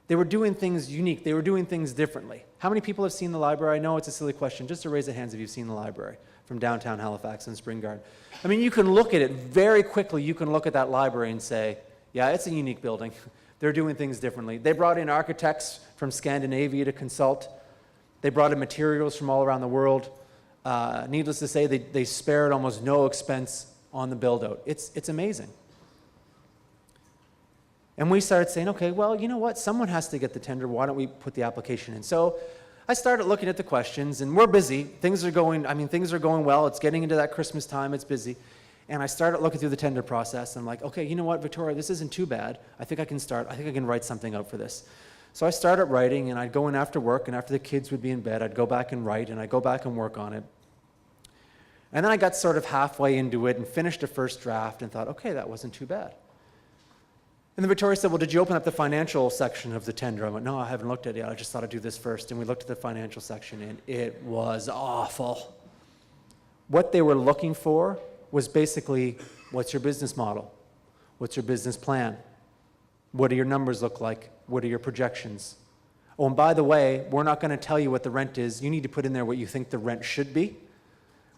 They were doing things unique. They were doing things differently. How many people have seen the library? I know it's a silly question. Just to raise your hands if you've seen the library from downtown Halifax and Spring Garden. I mean, you can look at it very quickly. You can look at that library and say, yeah, it's a unique building. They're doing things differently. They brought in architects from Scandinavia to consult. They brought in materials from all around the world. Needless to say, they spared almost no expense on the build-out. It's amazing. And we started saying, okay, well, you know what? Someone has to get the tender. Why don't we put the application in? So I started looking at the questions, and we're busy. Things are going well. It's getting into that Christmas time. It's busy. And I started looking through the tender process, and I'm like, okay, you know what, Victoria, this isn't too bad. I think I can start. I think I can write something out for this. So I started writing, and I'd go in after work, and after the kids would be in bed, I'd go back and write, and I'd go back and work on it. And then I got sort of halfway into it and finished the first draft and thought, okay, that wasn't too bad. And then Victoria said, well, did you open up the financial section of the tender? I went, no, I haven't looked at it yet. I just thought I'd do this first. And we looked at the financial section, and it was awful. What they were looking for was basically, what's your business model? What's your business plan? What do your numbers look like? What are your projections? Oh, and by the way, we're not going to tell you what the rent is. You need to put in there what you think the rent should be,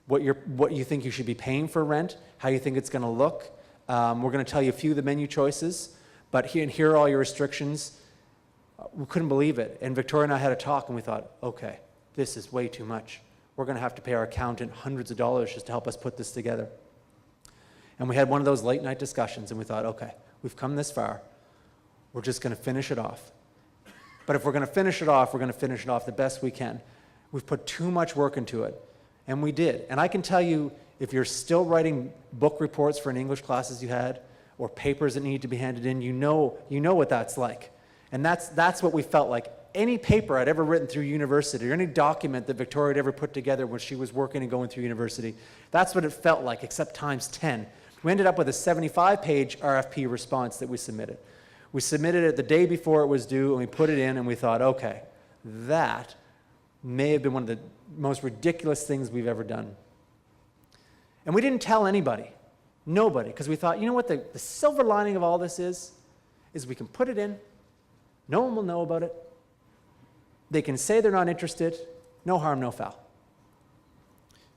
what you think you should be paying for rent, how you think it's going to look. We're going to tell you a few of the menu choices, but here are all your restrictions. We couldn't believe it. And Victoria and I had a talk, and we thought, okay, this is way too much. We're going to have to pay our accountant hundreds of dollars just to help us put this together. And we had one of those late night discussions, and we thought, okay, we've come this far. We're just going to finish it off. But if we're going to finish it off, we're going to finish it off the best we can. We've put too much work into it, and we did. And I can tell you, if you're still writing book reports for an English classes you had, or papers that need to be handed in, you know what that's like. And that's what we felt like. Any paper I'd ever written through university, or any document that Victoria had ever put together when she was working and going through university, that's what it felt like, except times 10. We ended up with a 75-page RFP response that we submitted. We submitted it the day before it was due, and we put it in, and we thought, okay, that may have been one of the most ridiculous things we've ever done. And we didn't tell anybody, nobody, because we thought, you know what the silver lining of all this is we can put it in, no one will know about it, they can say they're not interested, no harm, no foul.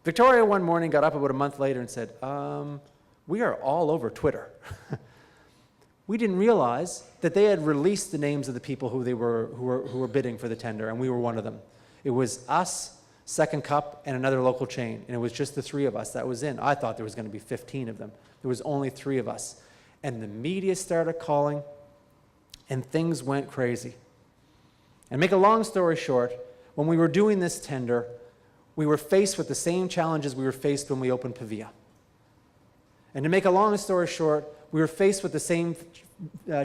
Victoria one morning got up about a month later and said, we are all over Twitter. We didn't realize that they had released the names of the people who were bidding for the tender, and we were one of them. It was us, Second Cup, and another local chain, and it was just the three of us that was in. I thought there was going to be 15 of them. There was only 3 of us. And the media started calling, and things went crazy. And make a long story short, when we were doing this tender, we were faced with the same challenges we were faced when we opened PAVIA. And to make a long story short, we were faced with the same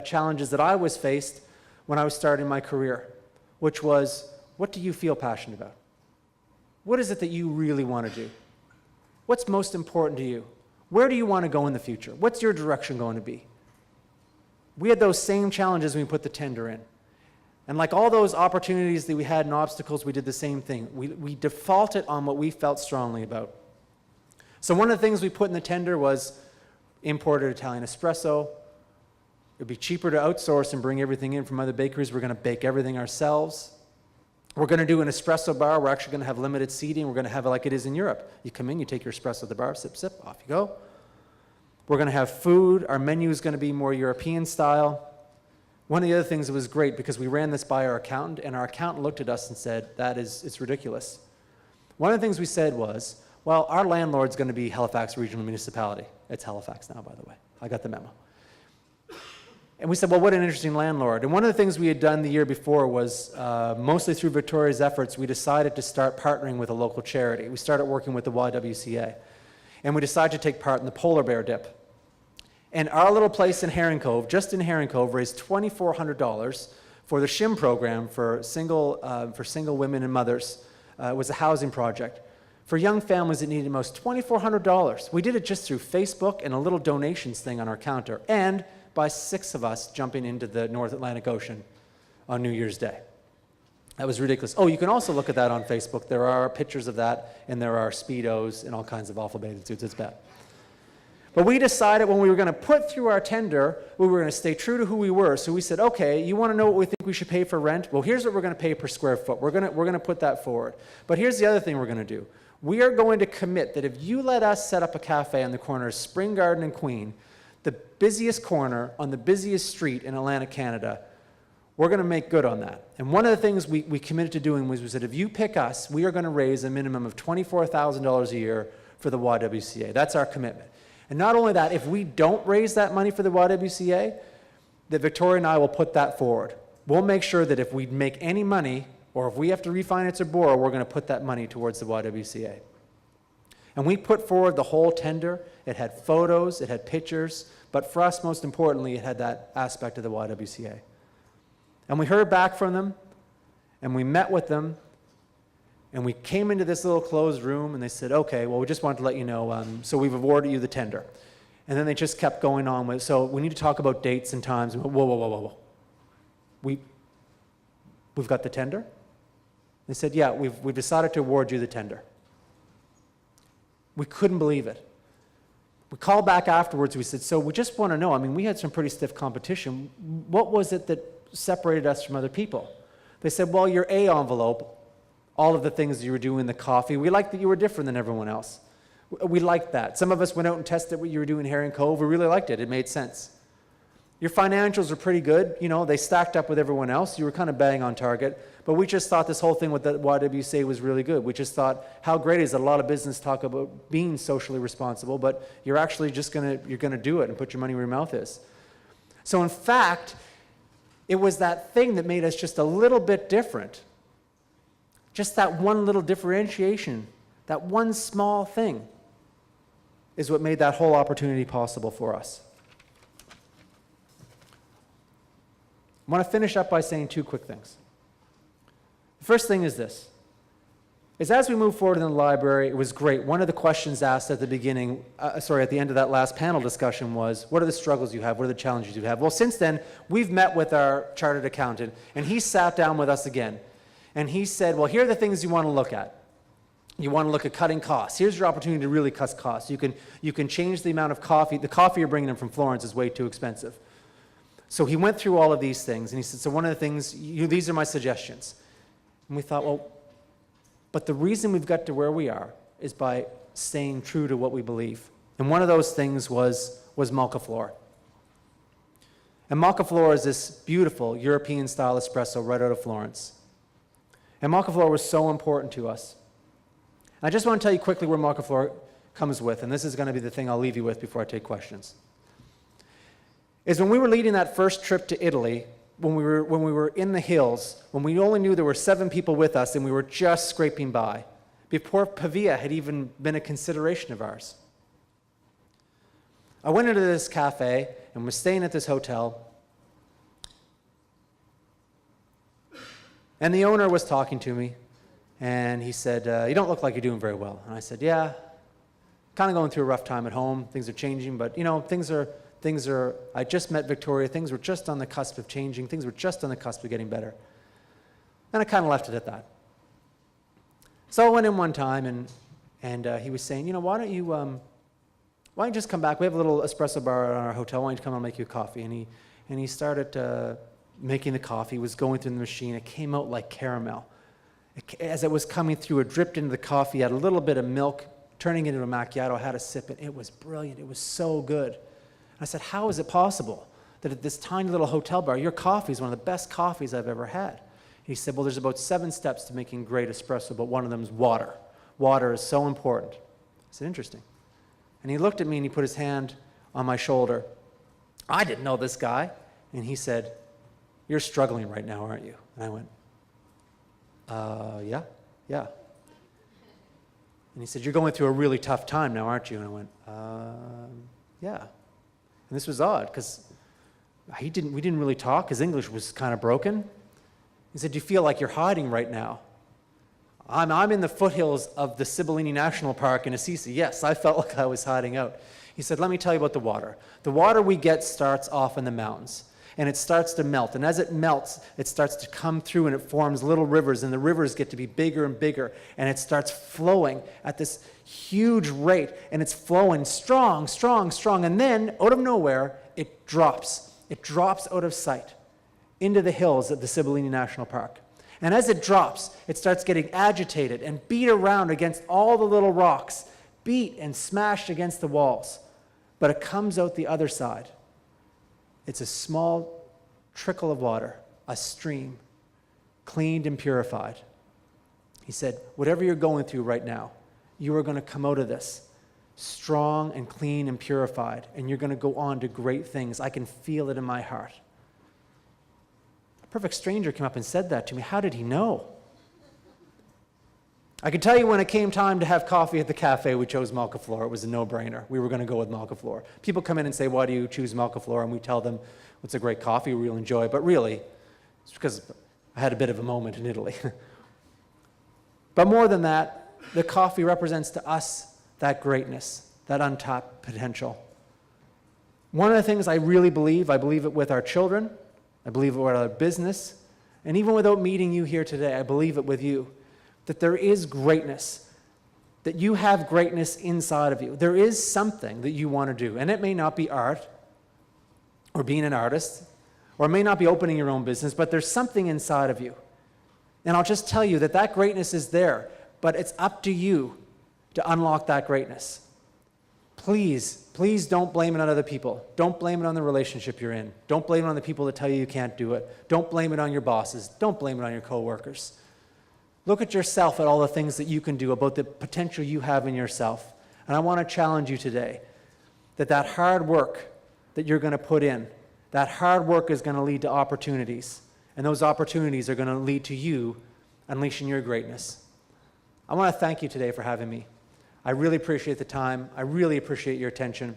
challenges that I was faced when I was starting my career, which was, what do you feel passionate about? What is it that you really want to do? What's most important to you? Where do you want to go in the future? What's your direction going to be? We had those same challenges when we put the tender in. And like all those opportunities that we had and obstacles, we did the same thing. We defaulted on what we felt strongly about. So one of the things we put in the tender was imported Italian espresso. It would be cheaper to outsource and bring everything in from other bakeries. We're going to bake everything ourselves. We're going to do an espresso bar. We're actually going to have limited seating. We're going to have it like it is in Europe. You come in, you take your espresso at the bar, sip, sip, off you go. We're going to have food. Our menu is going to be more European style. One of the other things that was great, because we ran this by our accountant, and our accountant looked at us and said, it's ridiculous. One of the things we said was, well, our landlord's going to be Halifax Regional Municipality. It's Halifax now, by the way. I got the memo. And we said, well, what an interesting landlord. And one of the things we had done the year before was, mostly through Victoria's efforts, we decided to start partnering with a local charity. We started working with the YWCA. And we decided to take part in the polar bear dip. And our little place in Herring Cove, just in Herring Cove, raised $2,400 for the SHIM program for single women and mothers. It was a housing project for young families that needed most, $2,400. We did it just through Facebook and a little donations thing on our counter, and by 6 of us jumping into the North Atlantic Ocean on New Year's Day. That was ridiculous. Oh, you can also look at that on Facebook. There are pictures of that, and there are Speedos and all kinds of awful bathing suits. It's bad. But we decided when we were going to put through our tender, we were going to stay true to who we were. So we said, okay, you want to know what we think we should pay for rent? Well, here's what we're going to pay per square foot. We're going to put that forward. But here's the other thing we're going to do. We are going to commit that if you let us set up a cafe on the corner of Spring Garden and Queen, the busiest corner on the busiest street in Atlantic Canada, we're going to make good on that. And one of the things we committed to doing was we said, if you pick us, we are going to raise a minimum of $24,000 a year for the YWCA. That's our commitment. And not only that, if we don't raise that money for the YWCA, that Victoria and I will put that forward. We'll make sure that if we make any money, or if we have to refinance or borrow, we're going to put that money towards the YWCA. And we put forward the whole tender. It had photos, it had pictures, but for us, most importantly, it had that aspect of the YWCA. And we heard back from them, and we met with them, and we came into this little closed room, and they said, okay, well, we just wanted to let you know, so we've awarded you the tender. And then they just kept going on with, so we need to talk about dates and times. And whoa. We've got the tender? They said, yeah, we've decided to award you the tender. We couldn't believe it. We called back afterwards, we said, so we just want to know, I mean, we had some pretty stiff competition. What was it that separated us from other people? They said, well, your A envelope, all of the things you were doing in the coffee, we liked that you were different than everyone else. We liked that. Some of us went out and tested what you were doing in Herring Cove. We really liked it. It made sense. Your financials are pretty good. You know, they stacked up with everyone else. You were kind of bang on target. But we just thought this whole thing with the YWCA was really good. We just thought, how great is it? A lot of business talk about being socially responsible, but you're actually just you're gonna do it and put your money where your mouth is. So in fact, it was that thing that made us just a little bit different. Just that one little differentiation, that one small thing is what made that whole opportunity possible for us. I want to finish up by saying two quick things. The first thing is this, is as we move forward in the library, it was great. One of the questions asked at the beginning, at the end of that last panel discussion was, what are the struggles you have? What are the challenges you have? Well, since then, we've met with our chartered accountant, and he sat down with us again. And he said, well, here are the things you want to look at. You want to look at cutting costs. Here's your opportunity to really cut costs. You can change the amount of coffee. The coffee you're bringing in from Florence is way too expensive. So he went through all of these things, and he said, so one of the things, these are my suggestions. And we thought, well, but the reason we've got to where we are is by staying true to what we believe. And one of those things was Malcaflor. And Malcaflor is this beautiful European-style espresso right out of Florence. And Malcaflor was so important to us. I just want to tell you quickly where Malcaflor comes with, and this is going to be the thing I'll leave you with before I take questions. Is when we were leading that first trip to Italy, when we were in the hills, when we only knew there were 7 people with us and we were just scraping by, before PAVIA had even been a consideration of ours. I went into this cafe and was staying at this hotel, and the owner was talking to me, and he said, you don't look like you're doing very well. And I said, yeah, kind of going through a rough time at home. Things are changing, but you know, I just met Victoria. Things were just on the cusp of changing. Things were just on the cusp of getting better. And I kind of left it at that. So I went in one time, and he was saying, you know, why don't you just come back? We have a little espresso bar at our hotel. Why don't you come and make you a coffee? And he started making the coffee. He was going through the machine. It came out like caramel. As it was coming through, it dripped into the coffee, had a little bit of milk, turning it into a macchiato. I had a sip, and it was brilliant. It was so good. I said, how is it possible that at this tiny little hotel bar, your coffee is one of the best coffees I've ever had? He said, well, there's about 7 steps to making great espresso, but one of them is water. Water is so important. I said, interesting. And he looked at me and he put his hand on my shoulder. I didn't know this guy. And he said, you're struggling right now, aren't you? And I went, yeah. And he said, you're going through a really tough time now, aren't you? And I went, yeah. And this was odd, because we didn't really talk. His English was kind of broken. He said, do you feel like you're hiding right now? I'm in the foothills of the Sibillini National Park in Assisi. Yes, I felt like I was hiding out. He said, let me tell you about the water. The water we get starts off in the mountains, and it starts to melt. And as it melts, it starts to come through, and it forms little rivers, and the rivers get to be bigger and bigger, and it starts flowing at this huge rate, and it's flowing strong, strong, strong, and then, out of nowhere, it drops. It drops out of sight into the hills of the Sibillini National Park. And as it drops, it starts getting agitated and beat around against all the little rocks, beat and smashed against the walls. But it comes out the other side. It's a small trickle of water, a stream, cleaned and purified. He said, whatever you're going through right now, you are going to come out of this strong and clean and purified, and you're going to go on to great things. I can feel it in my heart. A perfect stranger came up and said that to me. How did he know? I can tell you when it came time to have coffee at the cafe, we chose Malcaflor. It was a no-brainer. We were going to go with Malcaflor. People come in and say, why do you choose Malcaflor? And we tell them, it's a great coffee, we really enjoy it. But really, it's because I had a bit of a moment in Italy. But more than that, the coffee represents to us that greatness, that untapped potential. One of the things I really believe, I believe it with our children, I believe it with our business, and even without meeting you here today, I believe it with you, that there is greatness that you have greatness inside of you. There is something that you want to do, and it may not be art or being an artist, or it may not be opening your own business, but there's something inside of you. And I'll just tell you that that greatness is there, but it's up to you to unlock that greatness. Please, please don't blame it on other people. Don't blame it on the relationship you're in. Don't blame it on the people that tell you you can't do it. Don't blame it on your bosses. Don't blame it on your coworkers. Look at yourself, at all the things that you can do, about the potential you have in yourself. And I want to challenge you today that that hard work that you're going to put in, that hard work is going to lead to opportunities. And those opportunities are going to lead to you unleashing your greatness. I want to thank you today for having me. I really appreciate the time. I really appreciate your attention.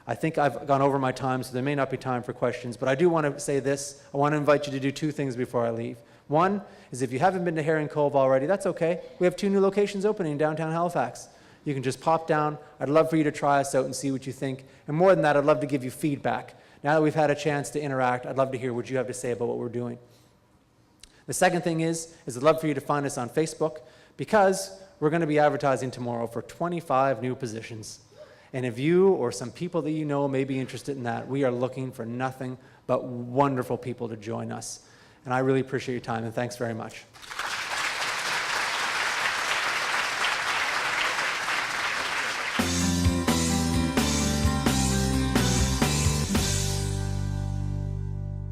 I think I've gone over my time, so there may not be time for questions, but I do want to say this. I want to invite you to do two things before I leave. One is, if you haven't been to Herring Cove already, that's okay. We have 2 new locations opening in downtown Halifax. You can just pop down. I'd love for you to try us out and see what you think. And more than that, I'd love to give you feedback. Now that we've had a chance to interact, I'd love to hear what you have to say about what we're doing. The second thing is I'd love for you to find us on Facebook, because we're going to be advertising tomorrow for 25 new positions. And if you or some people that you know may be interested in that, we are looking for nothing but wonderful people to join us. And I really appreciate your time, and thanks very much.